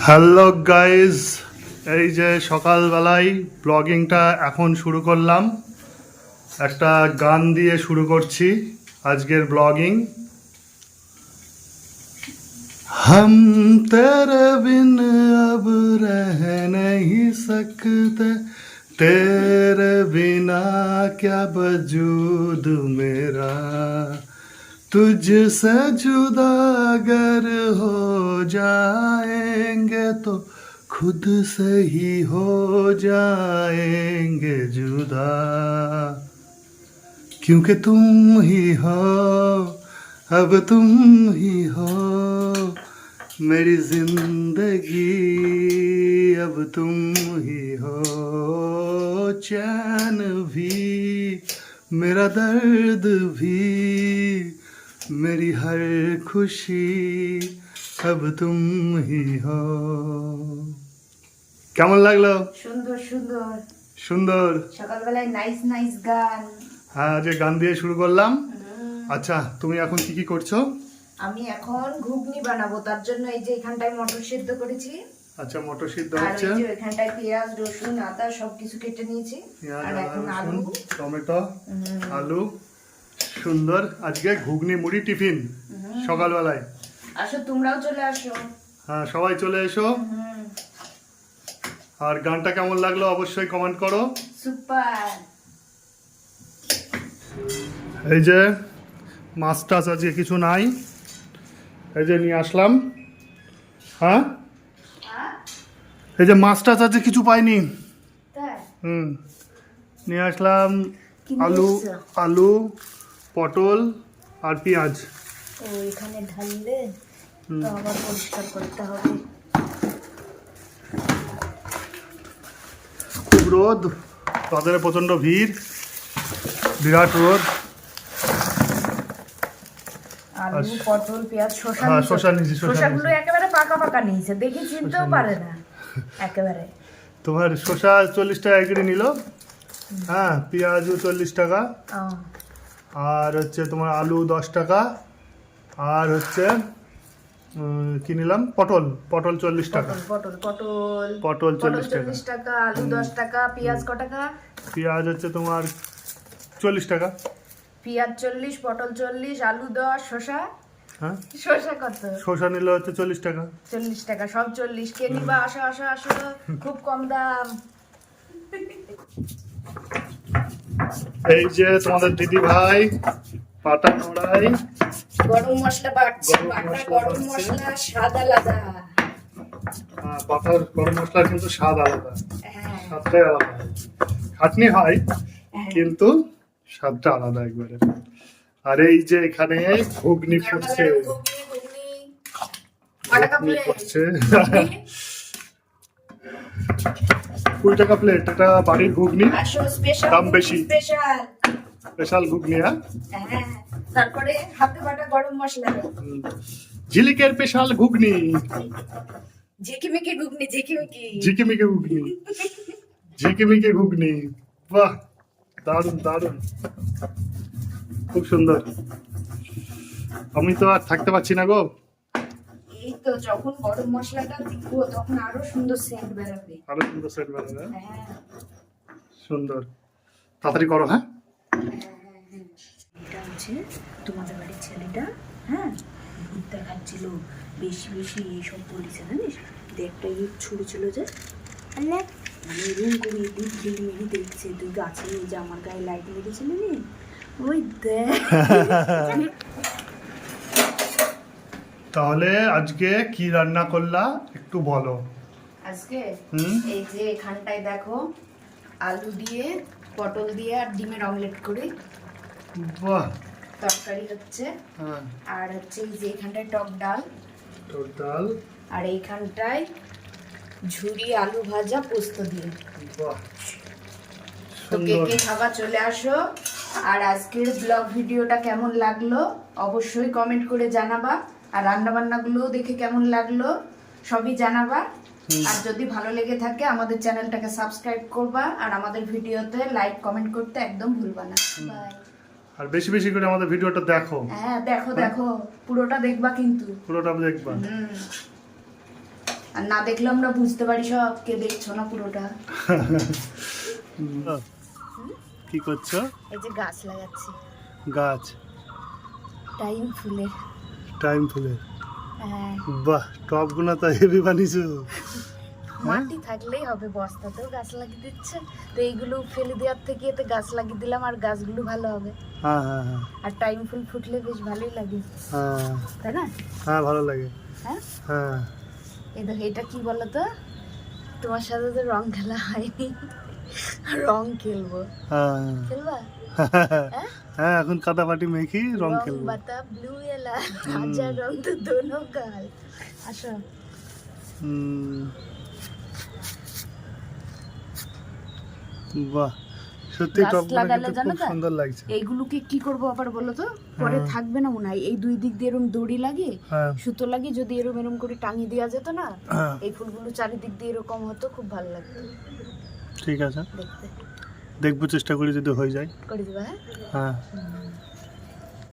Hello guys, এই যে সকালবেলায় ব্লগিংটা এখন শুরু করলাম। একটা গান দিয়ে শুরু করছি আজকের ব্লগিং। हम तेरे बिन अब रह नहीं सकते, तेरे बिना क्या वजूद मेरा, तुझसे जुदा अगर हो जाएंगे तो खुद से ही हो जाएंगे जुदा, क्योंकि तुम ही हो, अब तुम ही हो मेरी जिंदगी, अब तुम ही हो चैन भी, मेरा दर्द भी, मेरी हर खुशी, अब तुम ही हो। কেমন লাগলো? সুন্দর সুন্দর সুন্দর। সকালবেলায় নাইস নাইস গান। হ্যাঁ, যে গান দিয়ে শুরু করলাম। আচ্ছা, তুমি এখন কি কি করছো? আমি এখন ঘুগনি বানাবো, তার জন্য এই যে এখানটায় মটর সিদ্ধ করেছি। আচ্ছা, মটর সিদ্ধ আর হচ্ছে। এই যে এখানটায় পেঁয়াজ রসুন আদা সবকিছু কেটে নিয়েছি। পেঁয়াজ, আর আদা, এখন রসুন, আলু টমেটো, আলু। সুন্দর। আজকে ঘুগনি মুড়ি টিফিন সকালবেলায়। আসো, তোমরাও চলে আসো। হ্যাঁ, সবাই চলে এসো। আর গানটা কেমন লাগলো অবশ্যই কমেন্ট করো। সুপার। এই যে মাছ টাছ আজকে কিছু নাই, এই যে নিয়ে আসলাম। হ্যাঁ, এই যে মাছ টাছ আজকে কিছু পাইনি। তাই? নিয়ে আসলাম কি নিয়ে আলু, এসছো? আলু, পটল আর পেঁয়াজ। ও এখানে ঢাললে তো আবার পরিষ্কার করতে হবে। খুব রোদ, বাজারে প্রচণ্ড ভিড়, বিরাট রোদ। আলু পটল পেঁয়াজ শসা হ্যাঁ, শসা নিয়েছি, শসা শসাগুলো নিয়েছি। একেবারে পাকা পাকা নিয়েছে, দেখে চিনতেও পারে না একেবারে। তোমার শসা 40 টাকা কেটে নিল। হ্যাঁ, পেঁয়াজও 40 টাকা, ও, আর হচ্ছে তোমার আলু 10 টাকা, আর হচ্ছে কি নিলাম, পটল, পটল 40 টাকা। পটল পটল পটল 40 টাকা। 40 টাকা, আলু 10 টাকা, পেঁয়াজ ক টাকা? পেঁয়াজ হচ্ছে তোমার 40 টাকা। পেঁয়াজ 40, পটল 40, আলু 10, শসা? হ্যাঁ, শসা কত? শসা নিলে হচ্ছে 40 টাকা। 40 টাকা, সব 40। কে নিবা? আসো আসো আসো, খুব কম দাম। এই যে তোমাদের দিদি ভাই পাটা নোড়াই গরম মশলা বাটছে, গরম বাটা মশলা গরম বাটছে। মশলা স্বাদ আলাদা। পাতার গরম মশলার কিন্তু স্বাদ আলাদা, হ্যাঁ স্বাদটাই আলাদা। খাটনি হয় হ্যাঁ। কিন্তু স্বাদটা আলাদা একবারে। আর এই যে এখানে ঘুগনি গরম ফুটছে, গরম ঘুগনি ঘুগনি। ক টাকা ঘুগনি প্লেট? ফুটছে। 20 টাকা প্লেট। এটা বাড়ির ঘুগনি, আসো, স্পেশাল দাম বেশি। স্পেশাল। স্পেশাল ঘুগনি। হ্যাঁ, হ্যাঁ, তারপরে হাতে বাটা গরম মশলা। ঝিলিকের স্পেশাল ঘুগনি, ঝিকিমিকি ঘুগনি, ঝিকিমিকি। ঝিকিমিকি ঘুগনি, ঝিকিমিকি ঘুগনি। বাহ, দারুণ দারুণ, খুব সুন্দর। আমি তো আর থাকতে পারছি না গো। এই তো যখন গরম মশলাটা দিব তখন আরো সুন্দর সেন্ট বেরোবে। আরো সুন্দর সেট বানাবে। হ্যাঁ সুন্দর, তাড়াতাড়ি করো। হ্যাঁ, এটা হচ্ছে তোমাদের বাড়ির ছেলেটা। হ্যাঁ, ভূত দেখাচ্ছিল, বেশি বেশি এইসব বলেছে জানিস। একটা ইট ছুড়েছিল যে, মানে রুম করে দিক দিক মেরে দেখছে তুই গাছে নিয়ে যে আমার গায়ে লাইট মেরেছিল নি, ওই দেখ। তাহলে আজকে কি রান্না করলা একটু বলো। আজকে এই যে এখানটায় দেখো আলু দিয়ে পটল দিয়ে আর ডিমের অমলেট করে বাহ, তরকারি হচ্ছে। হ্যাঁ, আর হচ্ছে এই যে এখানটায় টক ডাল, টোটাল। আর এইখানটায় ঝুরি আলু ভাজা পোস্ত দিয়ে। বাহ, তো কে সুন্দর। কে খাবা চলে আসো। আর আজকের ব্লগ ভিডিওটা কেমন লাগলো অবশ্যই কমেন্ট করে জানাবা। আর রান্না বান্নাগুলোও দেখে কেমন লাগলো সবই জানাবা। আর যদি ভালো লেগে থাকে আমাদের চ্যানেলটাকে সাবস্ক্রাইব করবা, আর আমাদের ভিডিওতে লাইক কমেন্ট করতে একদম ভুলবা না। বাই। আর বেশি বেশি করে আমাদের ভিডিওটা দেখো। হ্যাঁ দেখো দেখো, পুরোটা দেখবা কিন্তু। পুরোটা দেখবা। আর না দেখলে আমরা বুঝতে পারি সব, কে দেখছো না পুরোটা। কি করছো? এই যে গাছ লাগাচ্ছি, গাছ টাইম ফুলের। টাইম ফুলের? হ্যাঁ, বাহ, টবগুলো তো হেভি বানিয়েছো। মাটি থাকলেই হবে, বস্তাতেও গাছ লাগিয়ে দিচ্ছে, তো এইগুলো ফেলে দেওয়ার থেকে এতে গাছ লাগিয়ে দিলাম আর গাছগুলো ভালো হবে। হ্যাঁ হ্যাঁ হ্যাঁ আর টাইম ফুল ফুটলে বেশ ভালোই লাগে, হ্যাঁ তাই না? হ্যাঁ, ভালো লাগে। হ্যাঁ, হ্যাঁ এই দেখো, এটা কি বলো তো, তোমার সাথে তো রং খেলা হয়নি, রং খেলবো। হ্যাঁ খেলবা? হ্যাঁ, এখন কাদাপাটি মেখি রং খেলবো। বাতা ব্লু এলা আজা রং তো দোনো গাল। আসো। বাহ, সত্যি গাছ টবগুলো লাগালে কিন্তু জানো খুব তো, সুন্দর লাগছে। এইগুলোকে কি করবো আবার বলো তো, পরে থাকবে না মনে হয়। এই দুই দিক দিয়ে এরম দড়ি লাগে, হ্যাঁ সুতো লাগে, যদি এরম এরম করে টাঙিয়ে দেওয়া যেত না, হ্যাঁ, এই ফুলগুলো চারিদিক দিয়ে এরকম হতো, খুব ভালো লাগতো ঠিক আছে, দেখতে। দেখবো, চেষ্টা করি যদি হয়ে যায়। করে দিবা? হ্যাঁ, হ্যাঁ